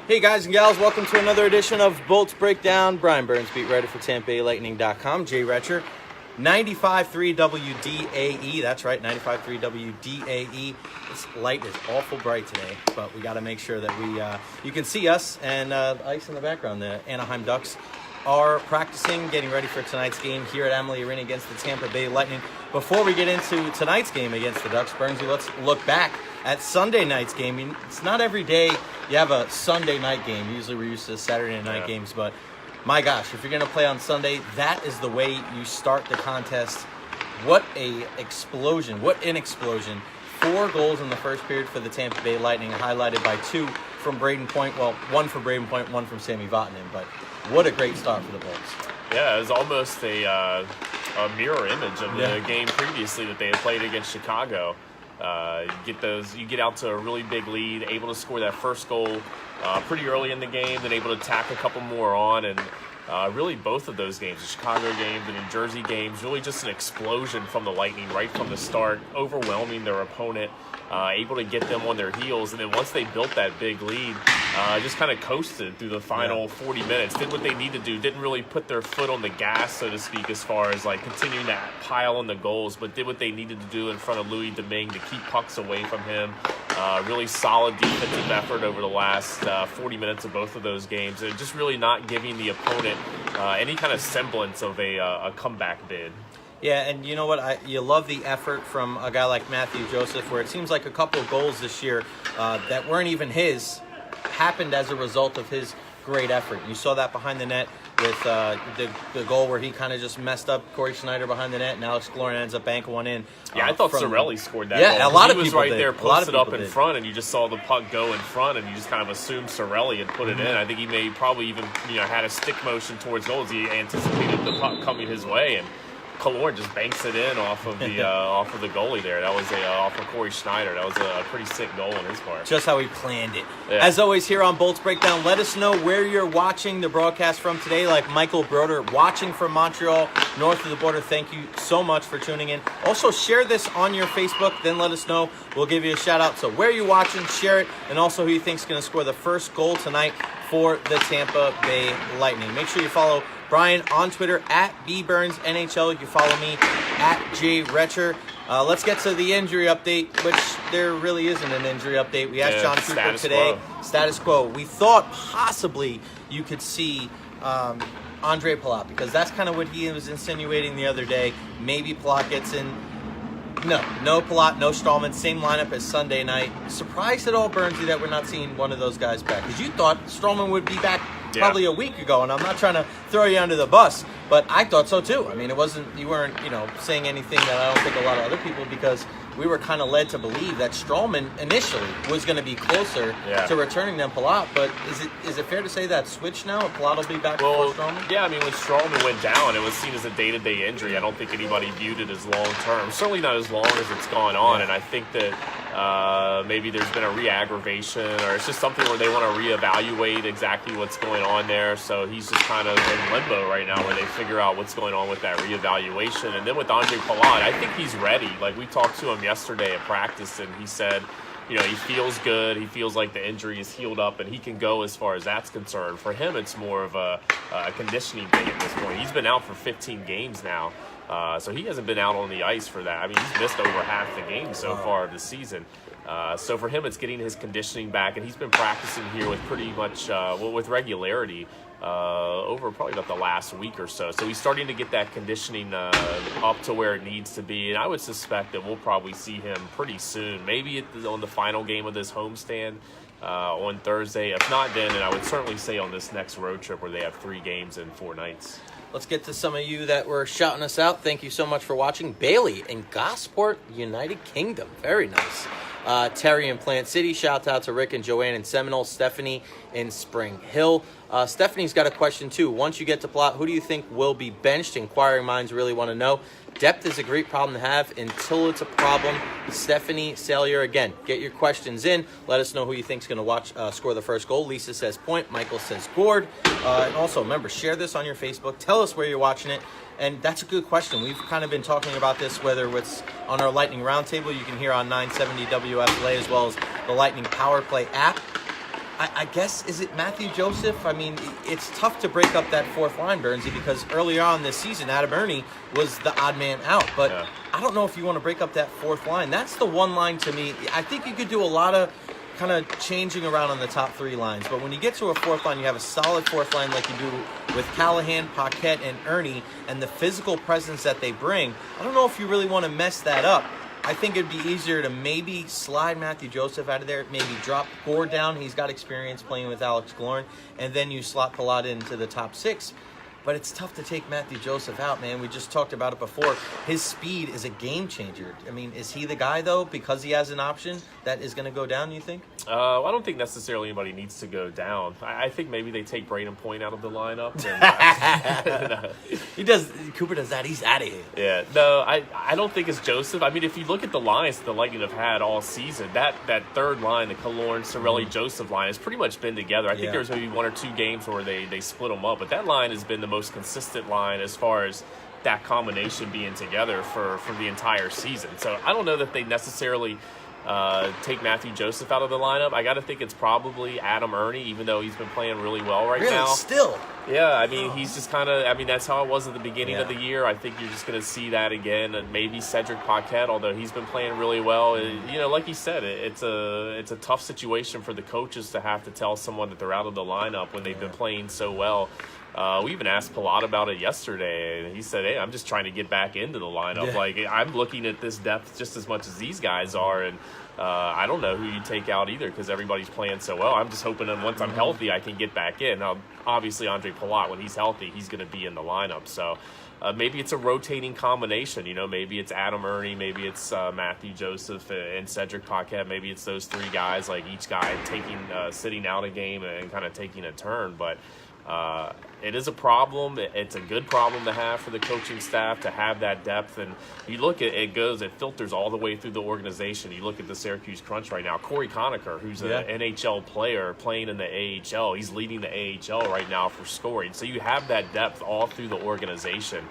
Hey guys and gals, welcome to another edition of Bolts Breakdown. Brian Burns, beat writer for TampaBayLightning.com. Jay Recher, 95.3 WDAE. That's right, 95.3 WDAE. This light is awful bright today, but we got to make sure that you can see us. And the ice in the background, the Anaheim Ducks are practicing, getting ready for tonight's game here at Amalie Arena against the Tampa Bay Lightning. Before we get into tonight's game against the Ducks, Burnsy, let's look back at Sunday night's game. It's not every day you have a Sunday night game. Usually we're used to Saturday night games, but my gosh, if you're going to play on Sunday, that is the way you start the contest. What an explosion. 4 goals in the first period for the Tampa Bay Lightning, highlighted by 2 from Braden Point. Well, 1 from Braden Point, 1 from Sami Vatanen, but what a great start for the Bolts. Yeah, it was almost a mirror image of the game previously that they had played against Chicago. You get out to a really big lead, able to score that first goal pretty early in the game, then able to tack a couple more on, and really both of those games, the Chicago game, the New Jersey games, really just an explosion from the Lightning right from the start, overwhelming their opponent, able to get them on their heels, and then once they built that big lead, just kind of coasted through the final 40 minutes, did what they needed to do, didn't really put their foot on the gas, so to speak, as far as like continuing to pile on the goals, but did what they needed to do in front of Louis Domingue to keep pucks away from him. Really solid defensive effort over the last 40 minutes of both of those games, and just really not giving the opponent any kind of semblance of a comeback bid. Yeah, and you know what? You love the effort from a guy like Matthew Joseph, where it seems like a couple of goals this year that weren't even his happened as a result of his great effort. You saw that behind the net with the goal where he kind of just messed up Corey Schneider behind the net, and Alex Killorn ends up banking one in. Yeah, I thought Cirelli scored that goal. Yeah, a lot of people was right did. there, posted up in front, and you just saw the puck go in front, and you just kind of assumed Cirelli had put it in. I think he may probably even had a stick motion towards goals. He anticipated the puck coming his way, and Killorn just banks it in off of the goalie there. That was off of Corey Schneider. That was a pretty sick goal on his part. Just how he planned it. Yeah. As always, here on Bolts Breakdown, let us know where you're watching the broadcast from today, like Michael Broder watching from Montreal, north of the border. Thank you so much for tuning in. Also, share this on your Facebook, then let us know. We'll give you a shout out. So where you're watching, share it, and also who you think is going to score the first goal tonight for the Tampa Bay Lightning. Make sure you follow Bryan on Twitter at BBurnsNHL. You can follow me at Jay Recher. Let's get to the injury update, which there really isn't an injury update. We asked John Cooper today. Status quo. We thought possibly you could see Andre Palat, because that's kind of what he was insinuating the other day. Maybe Palat gets in. No Palat, no Stralman. Same lineup as Sunday night. Surprised at all, Burnsy, that we're not seeing one of those guys back? Because you thought Stralman would be back probably a week ago, and I'm not trying to throw you under the bus, but I thought so too. I mean, you weren't saying anything that I don't think a lot of other people, because we were kind of led to believe that Stralman initially was going to be closer to returning than Palat. But is it fair to say that switch now? Palat will be back before Stralman? Yeah, I mean, when Stralman went down, it was seen as a day-to-day injury. I don't think anybody viewed it as long-term. Certainly not as long as it's gone on, and I think that maybe there's been a re-aggravation, or it's just something where they want to reevaluate exactly what's going on there. So he's just kind of in limbo right now, where they figure out what's going on with that reevaluation. And then with Andre Palat, I think he's ready. Like, we talked to him yesterday at practice, and he said, he feels good. He feels like the injury is healed up, and he can go as far as that's concerned. For him, it's more of a conditioning thing at this point. He's been out for 15 games now. So he hasn't been out on the ice for that. I mean, he's missed over half the games so far of the season. So for him, it's getting his conditioning back, and he's been practicing here with pretty much with regularity over probably about the last week or so. So he's starting to get that conditioning up to where it needs to be, and I would suspect that we'll probably see him pretty soon, maybe on the final game of this homestand on Thursday. If not then I would certainly say on this next road trip where they have 3 games in 4 nights. Let's get to some of you that were shouting us out. Thank you so much for watching. Bailey in Gosport, United Kingdom. Very nice. Terry in Plant City. Shout out to Rick and Joanne in Seminole. Stephanie in Spring Hill. Stephanie's got a question too. Once you get to Palat, who do you think will be benched? Inquiring minds really want to know. Depth is a great problem to have until it's a problem. Stephanie Salier, again, get your questions in. Let us know who you think is going to score the first goal. Lisa says Point. Michael says Gord. And also, remember, share this on your Facebook. Tell us where you're watching it. And that's a good question. We've kind of been talking about this, whether it's on our Lightning Roundtable, you can hear on 970 WFLA, as well as the Lightning Power Play app. I guess, is it Matthew Joseph? I mean, it's tough to break up that fourth line, Burnsy, because earlier on this season, Adam Ernie was the odd man out. But I don't know if you want to break up that fourth line. That's the one line to me. I think you could do a lot of kind of changing around on the top three lines. But when you get to a fourth line, you have a solid fourth line like you do with Callahan, Paquette, and Ernie, and the physical presence that they bring. I don't know if you really want to mess that up. I think it'd be easier to maybe slide Matthew Joseph out of there, maybe drop Gore down. He's got experience playing with Alex Killorn, and then you slot Palat into the top six. But it's tough to take Matthew Joseph out, man. We just talked about it before. His speed is a game changer. I mean, is he the guy, though, because he has an option that is going to go down, you think? I don't think necessarily anybody needs to go down. I think maybe they take Braden Point out of the lineup. And, Cooper does that. He's out of here. Yeah. No, I don't think it's Joseph. I mean, if you look at the lines the Lightning have had all season, that third line, the Killorn, Cirelli, Joseph line, has pretty much been together. I think there was maybe one or two games where they split them up. But that line has been the most consistent line as far as that combination being together for the entire season. So I don't know that they necessarily take Matthew Joseph out of the lineup. I got to think it's probably Adam Ernie, even though he's been playing really well right now. Still? Yeah, I mean, he's just kind of, I mean, that's how it was at the beginning of the year. I think you're just going to see that again. And maybe Cedric Paquette, although he's been playing really well. You know, like you said, it's a tough situation for the coaches to have to tell someone that they're out of the lineup when they've been playing so well. We even asked Palat about it yesterday, and he said, hey, I'm just trying to get back into the lineup. Yeah. Like, I'm looking at this depth just as much as these guys are, and I don't know who you take out either because everybody's playing so well. I'm just hoping that once I'm healthy, I can get back in. Now, obviously, Andre Palat, when he's healthy, he's going to be in the lineup. So maybe it's a rotating combination. You know, maybe it's Adam Ernie, maybe it's Matthew Joseph and Cedric Paquette. Maybe it's those three guys, like each guy sitting out a game and kind of taking a turn. But it is a problem. It's a good problem to have for the coaching staff to have that depth. And you look at it filters all the way through the organization. You look at the Syracuse Crunch right now. Corey Conacher, who's an NHL player playing in the AHL, he's leading the AHL right now for scoring. So you have that depth all through the organization.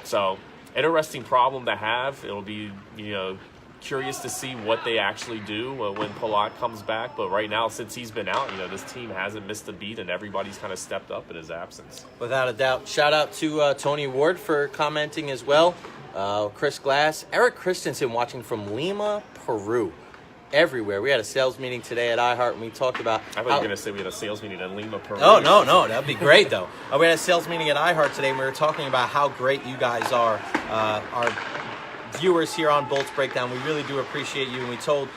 So interesting problem to have. It'll be, curious to see what they actually do when Palat comes back. But right now, since he's been out, this team hasn't missed a beat, and everybody's kind of stepped up in his absence. Without a doubt. Shout out to Tony Ward for commenting as well. Chris Glass. Eric Christensen watching from Lima, Peru. Everywhere. We had a sales meeting today at iHeart, and we talked about... I thought you were going to say we had a sales meeting in Lima, Peru. Oh, no. That'd be great, though. We had a sales meeting at iHeart today, and we were talking about how great you guys are. Our viewers here on Bolts Breakdown, we really do appreciate you, and we told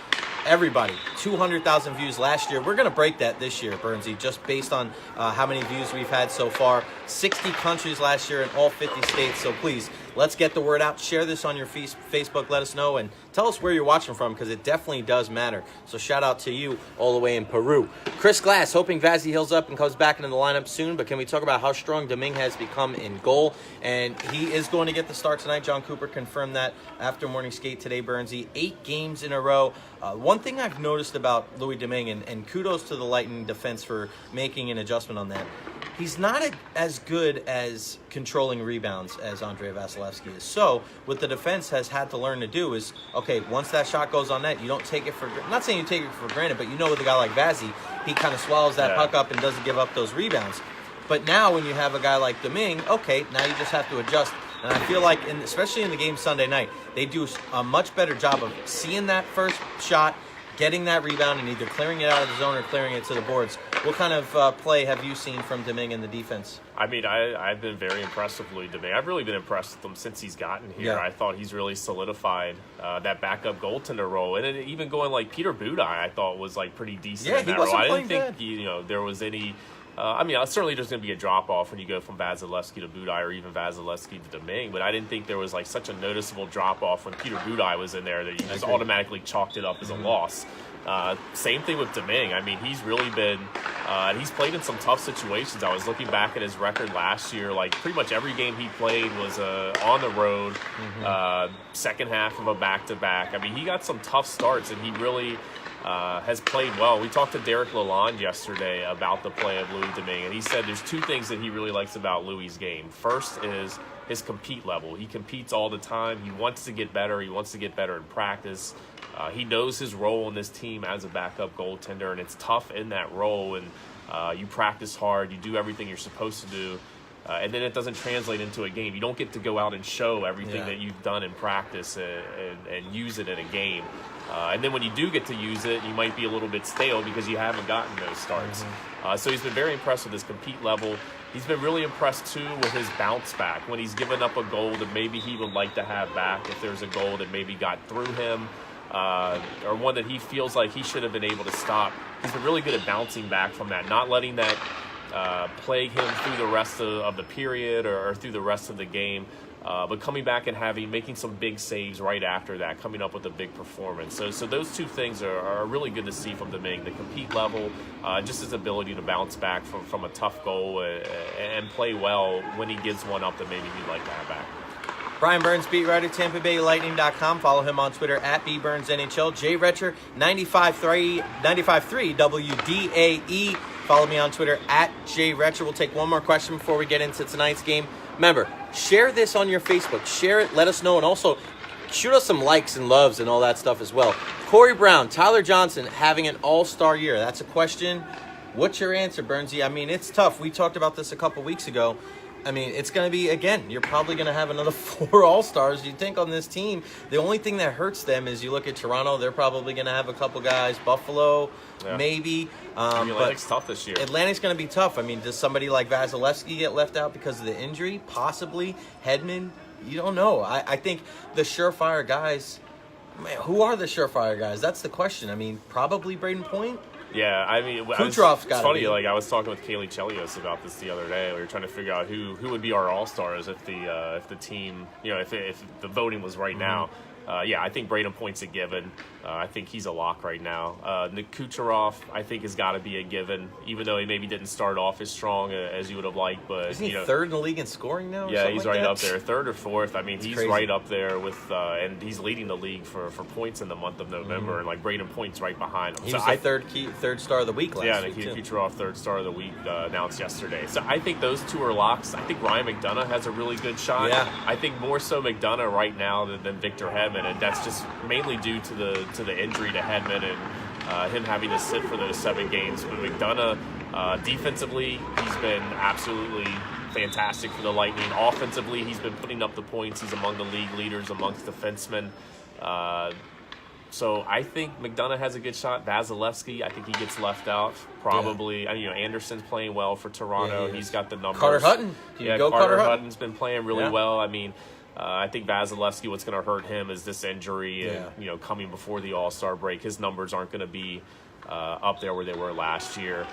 everybody 200,000 views last year. We're going to break that this year, Burnsy, just based on how many views we've had so far. 60 countries last year in all 50 states, so please, let's get the word out. Share this on your Facebook. Let us know, and tell us where you're watching from, because it definitely does matter. So shout out to you all the way in Peru. Chris Glass, hoping Vazzy heals up and comes back into the lineup soon, but can we talk about how strong Domingue has become in goal? And he is going to get the start tonight. John Cooper confirmed that after morning skate today, Burnsy. 8 games in a row. One thing I've noticed about Louis Domingue, and kudos to the Lightning defense for making an adjustment on that, he's not as good as controlling rebounds as Andrei Vasilevsky is. So what the defense has had to learn to do is, okay, once that shot goes on net, you don't take it for granted. I'm not saying you take it for granted, but with a guy like Vazzy, he kind of swallows that puck up and doesn't give up those rebounds. But now when you have a guy like Domingue, okay, now you just have to adjust. And I feel like, especially in the game Sunday night, they do a much better job of seeing that first shot, getting that rebound, and either clearing it out of the zone or clearing it to the boards. What kind of play have you seen from Domingue in the defense? I mean, I've been very impressed with Louis Domingue. I've really been impressed with him since he's gotten here. Yeah. I thought he's really solidified that backup goaltender role. And even going like Peter Budaj, I thought was like pretty decent in that role. I didn't think there was any... certainly there's going to be a drop-off when you go from Vasilevsky to Budaj or even Vasilevsky to Domingue, but I didn't think there was like such a noticeable drop-off when Peter Budaj was in there that you just automatically chalked it up as a loss. Same thing with Domingue. I mean, he's really been he's played in some tough situations. I was looking back at his record last year. Like, pretty much every game he played was on the road, second half of a back-to-back. I mean, he got some tough starts, and he really... has played well. We talked to Derek Lalonde yesterday about the play of Louis Domingue, and he said there's 2 things that he really likes about Louis' game. First is his compete level. He competes all the time. He wants to get better. He wants to get better in practice. He knows his role in this team as a backup goaltender, and it's tough in that role. And you practice hard. You do everything you're supposed to do. And then it doesn't translate into a game. You don't get to go out and show everything that you've done in practice and use it in a game. And then when you do get to use it, you might be a little bit stale because you haven't gotten those starts. So he's been very impressed with his compete level. He's been really impressed, too, with his bounce back. When he's given up a goal that maybe he would like to have back, if there's a goal that maybe got through him, or one that he feels like he should have been able to stop, he's been really good at bouncing back from that, not letting that plague him through the rest of the period or through the rest of the game, but coming back and making some big saves right after that, coming up with a big performance. So those two things are really good to see from Domingue: the compete level, just his ability to bounce back from a tough goal and play well when he gives one up that maybe he'd like to have back. Bryan Burns, beat writer, TampaBayLightning.com. Follow him on Twitter at BBurnsNHL. Jay Recher, 95.3 WDAE. Follow me on Twitter at Jay Recher. We'll take one more question before we get into tonight's game. Remember, share this on your Facebook. Share it. Let us know. And also, shoot us some likes and loves and all that stuff as well. Corey Brown, Tyler Johnson having an all-star year. That's a question. What's your answer, Burnsy? I mean, it's tough. We talked about this a couple weeks ago. I mean, it's going to be, again, you're probably going to have another 4 All-Stars, you think, on this team. The only thing that hurts them is you look at Toronto, they're probably going to have a couple guys. Buffalo, maybe. Atlantic's tough this year. Atlantic's going to be tough. I mean, does somebody like Vasilevsky get left out because of the injury? Possibly. Hedman? You don't know. I think the surefire guys, man, who are the surefire guys? That's the question. I mean, probably Braden Point. Yeah, I mean, Kucherov's it's funny. Like I was talking with Kaylee Chelios about this the other day. We were trying to figure out who would be our all stars if the team, if the voting was right now. I think Braden Point's a given. I think he's a lock right now. Nick Kucherov, I think, has got to be a given, even though he maybe didn't start off as strong as you would have liked. But isn't he third in the league in scoring now? Yeah, he's like right that? up there, third or fourth. I mean, he's crazy. right up there with, and he's leading the league for points in the month of November, and like Braden Point's right behind him. He was the third star of the week last week. Yeah, Nikita Kucherov, third star of the week, announced yesterday. So I think those two are locks. I think Ryan McDonough has a really good shot. Yeah. I think more so McDonough right now than Victor Hedman, and that's just mainly due to the injury to Hedman and him having to sit for those 7 games. But McDonough, defensively, he's been absolutely fantastic for the Lightning. Offensively, he's been putting up the points. He's among the league leaders amongst defensemen. So I think McDonough has a good shot. Vasilevsky, I think he gets left out probably. Yeah. Anderson's playing well for Toronto. He's got the numbers. Carter Hutton. Carter Hutton's been playing really well. I mean, I think Vasilevsky, what's going to hurt him is this injury, and coming before the All-Star break, his numbers aren't going to be up there where they were last year.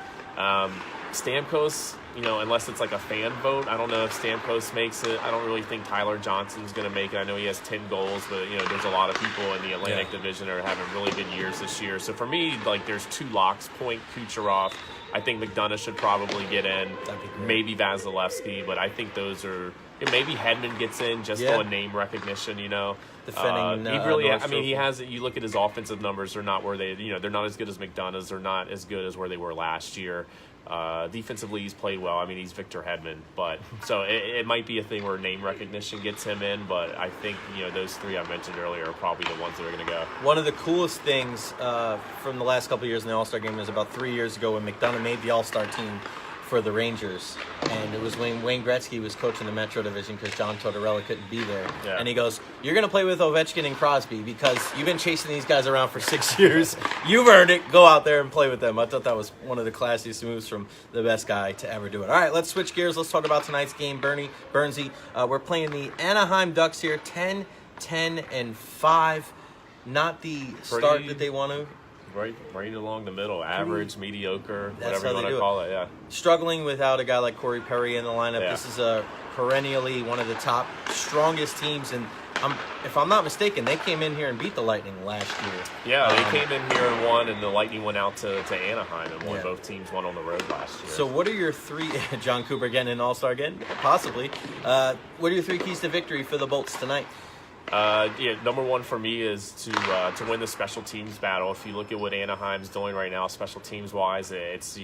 Stamkos, unless it's like a fan vote, I don't know if Stamkos makes it. I don't really think Tyler Johnson's going to make it. I know he has 10 goals, but there's a lot of people in the Atlantic Division that are having really good years this year. So for me, like, there's 2 locks: Point, Kucherov. I think McDonough should probably get in. Maybe Vasilevsky, but I think those are. Maybe Hedman gets in just on name recognition. Defending. He really. He has. You look at his offensive numbers; they're not where they. They're not as good as McDonough's. They're not as good as where they were last year. Defensively, he's played well. I mean, he's Victor Hedman, but so it might be a thing where name recognition gets him in. But I think those 3 I mentioned earlier are probably the ones that are going to go. One of the coolest things from the last couple of years in the All-Star game was about 3 years ago when McDonough made the All-Star team for the Rangers, and it was when Wayne Gretzky was coaching the Metro Division because John Tortorella couldn't be there. Yeah. And he goes, "You're going to play with Ovechkin and Crosby because you've been chasing these guys around for 6 years. You've earned it. Go out there and play with them." I thought that was one of the classiest moves from the best guy to ever do it. All right, let's switch gears. Let's talk about tonight's game. Burnsy, we're playing the Anaheim Ducks here, 10-10-5. Not the start that they want to. Right along the middle, average, mediocre, whatever you want to call it. Yeah. Struggling without a guy like Corey Perry in the lineup. Yeah. This is perennially one of the top, strongest teams. And if I'm not mistaken, they came in here and beat the Lightning last year. Yeah, they came in here and won, and the Lightning went out to Anaheim and won. Both teams won on the road last year. So what are your 3, John Cooper again, an All-Star again? Possibly. What are your 3 keys to victory for the Bolts tonight? Number 1 for me is to win the special teams battle. If you look at what Anaheim's doing right now, special teams wise, it's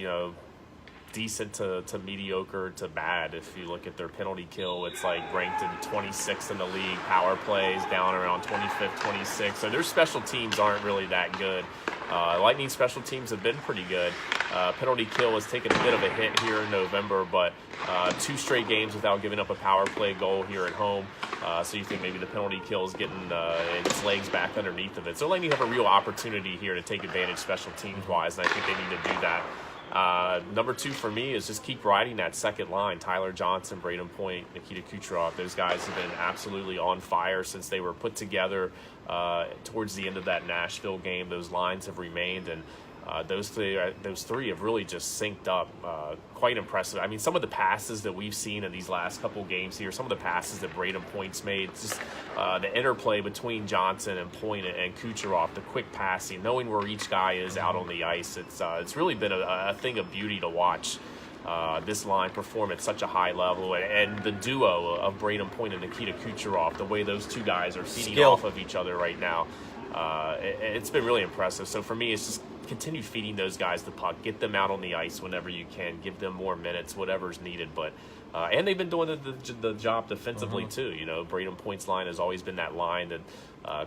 decent to mediocre to bad. If you look at their penalty kill, it's like ranked in 26th in the league. Power plays down around 25th, 26th. So their special teams aren't really that good. Lightning special teams have been pretty good. Penalty kill has taken a bit of a hit here in November, but 2 straight games without giving up a power play goal here at home. So you think maybe the penalty kill is getting its legs back underneath of it. So Lightning have a real opportunity here to take advantage special teams-wise, and I think they need to do that. Number 2 for me is just keep riding that second line. Tyler Johnson, Braden Point, Nikita Kucherov. Those guys have been absolutely on fire since they were put together towards the end of that Nashville game. Those lines have remained, and those three have really just synced up. Quite impressive. I mean, some of the passes that we've seen in these last couple games here, some of the passes that Braden Point's made, just the interplay between Johnson and Point and Kucherov, the quick passing, knowing where each guy is out on the ice. It's really been a thing of beauty to watch this line perform at such a high level, and the duo of Braden Point and Nikita Kucherov, the way those two guys are feeding off of each other right now, it's been really impressive. So for me, it's just continue feeding those guys the puck, get them out on the ice whenever you can, give them more minutes, whatever's needed. But and they've been doing the job defensively too. You know, Braden Point's line has always been that line that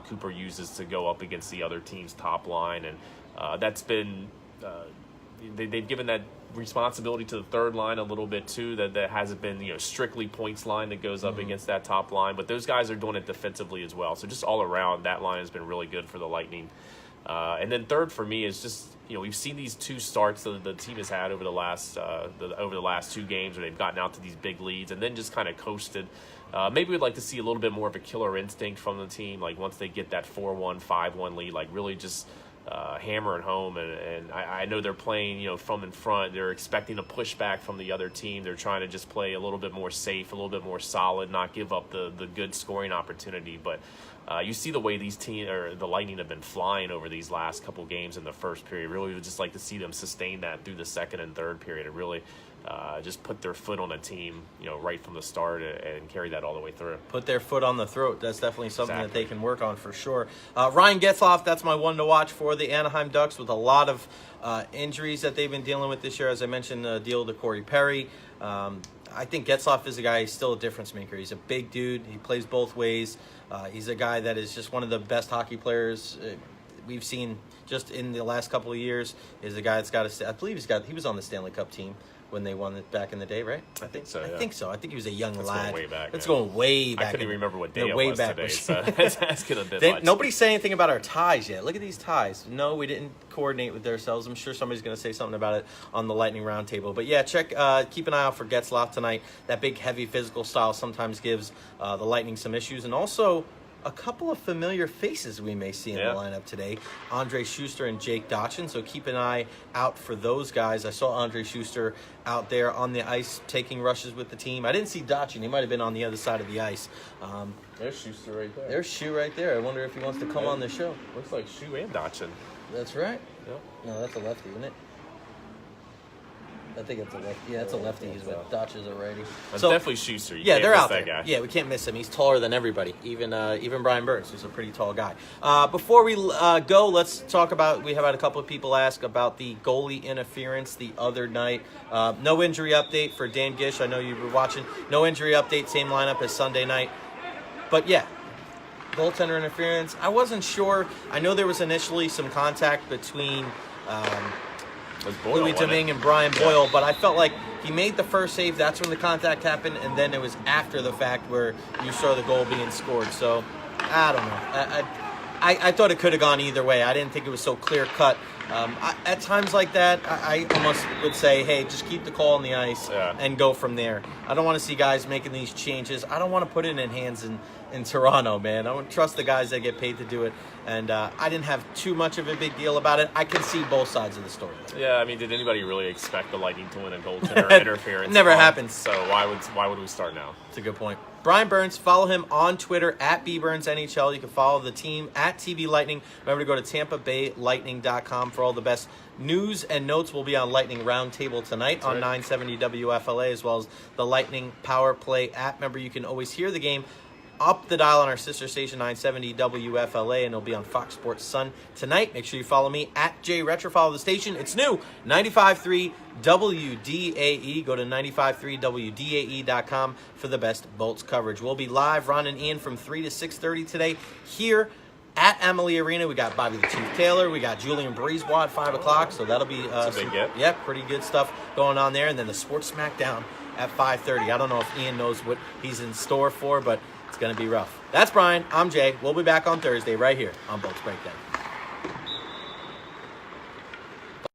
Cooper uses to go up against the other team's top line, and that's been they've given that responsibility to the third line a little bit too, that hasn't been strictly Point's line that goes up against that top line, but those guys are doing it defensively as well. So just all around, that line has been really good for the Lightning. And then third for me is just we've seen these 2 starts that the team has had over the last 2 games where they've gotten out to these big leads and then just kind of coasted. Maybe we'd like to see a little bit more of a killer instinct from the team, like once they get that 4-1, 5-1 lead, like really just hammer it home. And I know they're playing from in front. They're expecting a pushback from the other team. They're trying to just play a little bit more safe, a little bit more solid, not give up the good scoring opportunity. But you see the way the Lightning have been flying over these last couple games in the first period. Really would just like to see them sustain that through the second and third period and really just put their foot on a team, right from the start and carry that all the way through. Put their foot on the throat. That's definitely something that they can work on for sure. Ryan Getzlaf, that's my one to watch for the Anaheim Ducks with a lot of injuries that they've been dealing with this year. As I mentioned, the deal to Corey Perry. I think Getzlaf is a guy, he's still a difference maker. He's a big dude. He plays both ways. He's a guy that is just one of the best hockey players we've seen just in the last couple of years. Is a guy that's got I believe he was on the Stanley Cup team when they won it back in the day, right? I think so. I think so. I think he was a young lad. Going way back. It's going way back. I couldn't even remember what day it was today. So that's gonna be much. Nobody's saying anything about our ties yet. Look at these ties. No, we didn't coordinate with ourselves. I'm sure somebody's going to say something about it on the Lightning Roundtable. But yeah, keep an eye out for Getzlaf tonight. That big, heavy physical style sometimes gives the Lightning some issues, and also a couple of familiar faces we may see in the lineup today. Andre Schuster and Jake Dotchin, so keep an eye out for those guys. I saw Andre Schuster out there on the ice taking rushes with the team. I didn't see Dotchin. He might have been on the other side of the ice. There's Schuster right there. There's Schu right there. I wonder if he wants to come on the show. Looks like Schu and Dotchin. That's right. Yep. No, that's a lefty, isn't it? I think it's a lefty. Yeah, it's a lefty. He's with Dotch is a righty. So definitely Schuster. You they're out there. Guy. Yeah, we can't miss him. He's taller than everybody. Even Bryan Burns, who's a pretty tall guy. Before we go, let's talk about. We have had a couple of people ask about the goalie interference the other night. No injury update for Dan Gish. I know you were watching. No injury update. Same lineup as Sunday night. But yeah, goaltender interference. I wasn't sure. I know there was initially some contact between. Louis Domingue and Brian Boyle, but I felt like he made the first save. That's when the contact happened, and then it was after the fact where you saw the goal being scored. So, I don't know. I thought it could have gone either way. I didn't think it was so clear-cut. At times like that, I almost would say, hey, just keep the call on the ice and go from there. I don't want to see guys making these changes. I don't want to put it in hands in Toronto, man. I don't trust the guys that get paid to do it. And I didn't have too much of a big deal about it. I can see both sides of the story. Yeah, I mean, did anybody really expect the Lightning to win a goaltender interference? It never happens. So why would we start now? It's a good point. Brian Burns, follow him on Twitter at BBurnsNHL. You can follow the team at TB Lightning. Remember to go to TampaBayLightning.com for all the best news and notes. We'll be on Lightning Roundtable tonight on 970 WFLA, as well as the Lightning Power Play app. Remember, you can always hear the game up the dial on our sister station 970 WFLA, and it'll be on Fox Sports Sun tonight. Make sure you follow me at Recher. Follow the station. It's new, 95.3 WDAE. Go to 953WDAE.com for the best Bolts coverage. We'll be live, Ron and Ian, from 3 to 6:30 today here at Amalie Arena. We got Bobby the Chief Taylor. We got Julian Breezewad at 5 o'clock. So that'll be That's a big get. yeah, pretty good stuff going on there. And then the Sports Smackdown at 5:30. I don't know if Ian knows what he's in store for, but it's going to be rough. That's Brian. I'm Jay. We'll be back on Thursday right here on Bolts Breakdown.